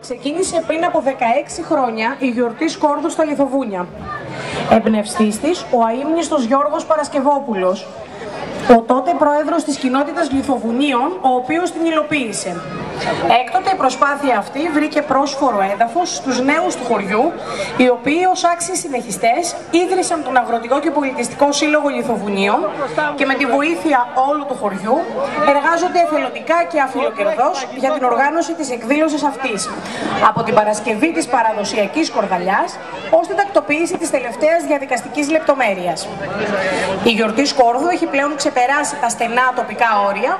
ξεκίνησε πριν από 16 χρόνια η γιορτή Σκόρδου στα Λιθοβούνια. Εμπνευστής της ο αείμνηστος Γιώργος Παρασκευόπουλος, ο τότε πρόεδρος της κοινότητας Λιθοβουνίων, ο οποίος την υλοποίησε. Έκτοτε η προσπάθεια αυτή βρήκε πρόσφορο έδαφος στους νέους του χωριού, οι οποίοι ως άξιοι συνεχιστές ίδρυσαν τον Αγροτικό και Πολιτιστικό Σύλλογο Λιθοβουνίων και με τη βοήθεια όλου του χωριού εργάζονται εθελοντικά και αφιλοκερδώς για την οργάνωση της εκδήλωσης αυτής, από την Παρασκευή της παραδοσιακής κορδαλιάς ως την τακτοποίηση της τελευταίας διαδικαστικής λεπτομέρειας. Η γιορτή Σκόρδου έχει πλέον ξεπεράσει τα στενά τοπικά όρια,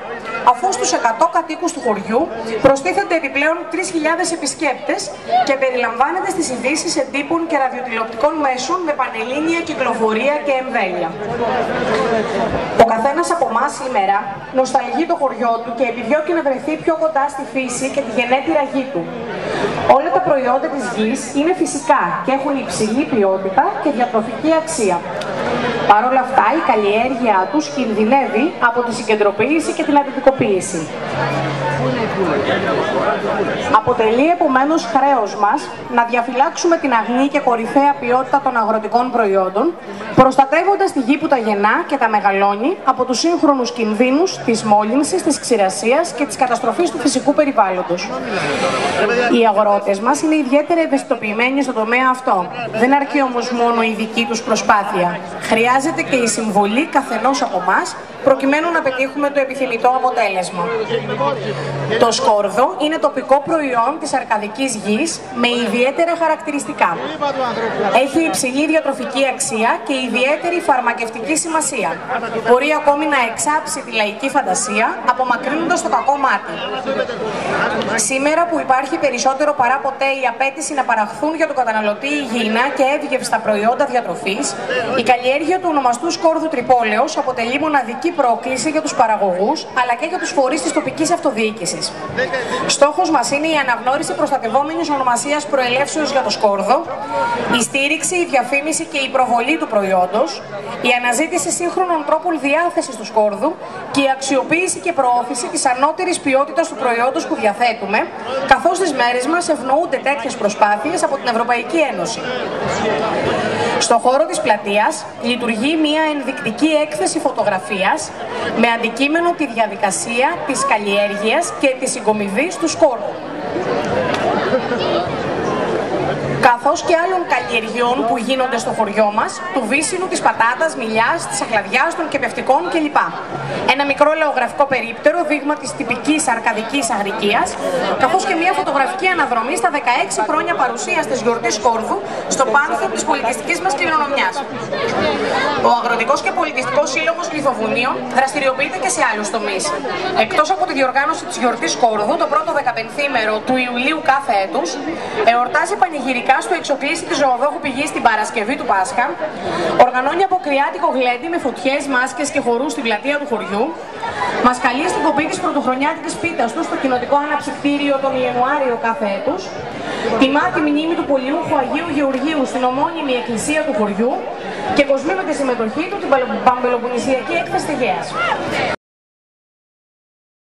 αφού στους 100 κατοίκους του χωριού προστίθενται επιπλέον 3.000 επισκέπτες και περιλαμβάνεται στις ειδήσεις εντύπων και ραδιοτηλεοπτικών μέσων με πανελλήνια κυκλοφορία και εμβέλεια. Ο καθένας από εμάς σήμερα νοσταλγεί το χωριό του και επιδιώκει να βρεθεί πιο κοντά στη φύση και τη γενέτειρα γη του. Όλα τα προϊόντα της γης είναι φυσικά και έχουν υψηλή ποιότητα και διατροφική αξία. Παρ' όλα αυτά, η καλλιέργειά τους κινδυνεύει από τη συγκεντροποίηση και την αντιδικοποίηση. Αποτελεί επομένως χρέος μας να διαφυλάξουμε την αγνή και κορυφαία ποιότητα των αγροτικών προϊόντων, προστατεύοντας τη γη που τα γεννά και τα μεγαλώνει από τους σύγχρονους κινδύνους της μόλυνσης, της ξηρασίας και της καταστροφής του φυσικού περιβάλλοντος. Οι αγρότες μας είναι ιδιαίτερα ευαισθητοποιημένοι στον τομέα αυτό. Δεν αρκεί όμως μόνο η δική τους προσπάθεια. Χρειάζεται και η συμβολή καθενός από εμάς, προκειμένου να πετύχουμε το επιθυμητό αποτέλεσμα. Το σκόρδο είναι τοπικό προϊόν της αρκαδικής γης με ιδιαίτερα χαρακτηριστικά. Έχει υψηλή διατροφική αξία και ιδιαίτερη φαρμακευτική σημασία. Μπορεί ακόμη να εξάψει τη λαϊκή φαντασία, απομακρύνοντας το κακό μάτι. Σήμερα που υπάρχει περισσότερο παρά ποτέ η απέτηση να παραχθούν για τον καταναλωτή υγιεινά και εύγευστα προϊόντα διατροφής, η καλλιέργεια του ονομαστού σκόρδου τρυπόλεως αποτελεί μοναδική πρόκληση για τους παραγωγούς αλλά και για τους φορείς της τοπικής αυτοδιοίκησης. Στόχος μας είναι η αναγνώριση προστατευόμενης ονομασίας προελεύσεως για το σκόρδο, η στήριξη, η διαφήμιση και η προβολή του προϊόντος, η αναζήτηση σύγχρονων τρόπων διάθεσης του σκόρδου και η αξιοποίηση και προώθηση της ανώτερης ποιότητας του προϊόντος που διαθέτουμε, καθώς στις μέρες μας ευνοούνται τέτοιες προσπάθειες από την Ευρωπαϊκή Ένωση. Στον χώρο της πλατείας λειτουργεί μια ενδεικτική έκθεση φωτογραφίας με αντικείμενο τη διαδικασία της καλλιέργειας και της συγκομιδής του σκόρδου, καθώς και άλλων καλλιεργειών που γίνονται στο χωριό μας, του βύσσινου, της πατάτας, μιλιάς, της αχλαδιάς, των κεπευτικών κλπ. Ένα μικρό λαογραφικό περίπτερο, δείγμα της τυπικής αρκαδικής αγρικίας, καθώς και μια φωτογραφική αναδρομή στα 16 χρόνια παρουσίας της γιορτής Σκόρδου στο πάνθεο της πολιτιστικής μας κληρονομιάς. Ο Αγροτικός και Πολιτιστικός Σύλλογος Λιθοβουνίων δραστηριοποιείται και σε άλλους τομείς. Εκτός από τη διοργάνωση της γιορτής Σκόρδου, το πρώτο 15ήμερο του Ιουλίου κάθε έτους, εορτάζει πανηγυρικά στο εξοκλήσι της ζωοδόχου πηγής την Παρασκευή του Πάσχα, οργανώνει αποκριάτικο γλέντι με φωτιές, μάσκες και χορούς στην πλατεία του χωριού, μας καλεί στην κοπή της πρωτοχρονιάτικης πίτας του στο κοινοτικό αναψυκτήριο τον Ιανουάριο κάθε έτους, τιμά τη μνήμη του πολιούχου Αγίου Γεωργίου στην ομώνυμη εκκλησία του χωριού και κοσμεί με τη συμμετοχή του την Παμπελοποννησιακή Έκθεση Αιγαίας.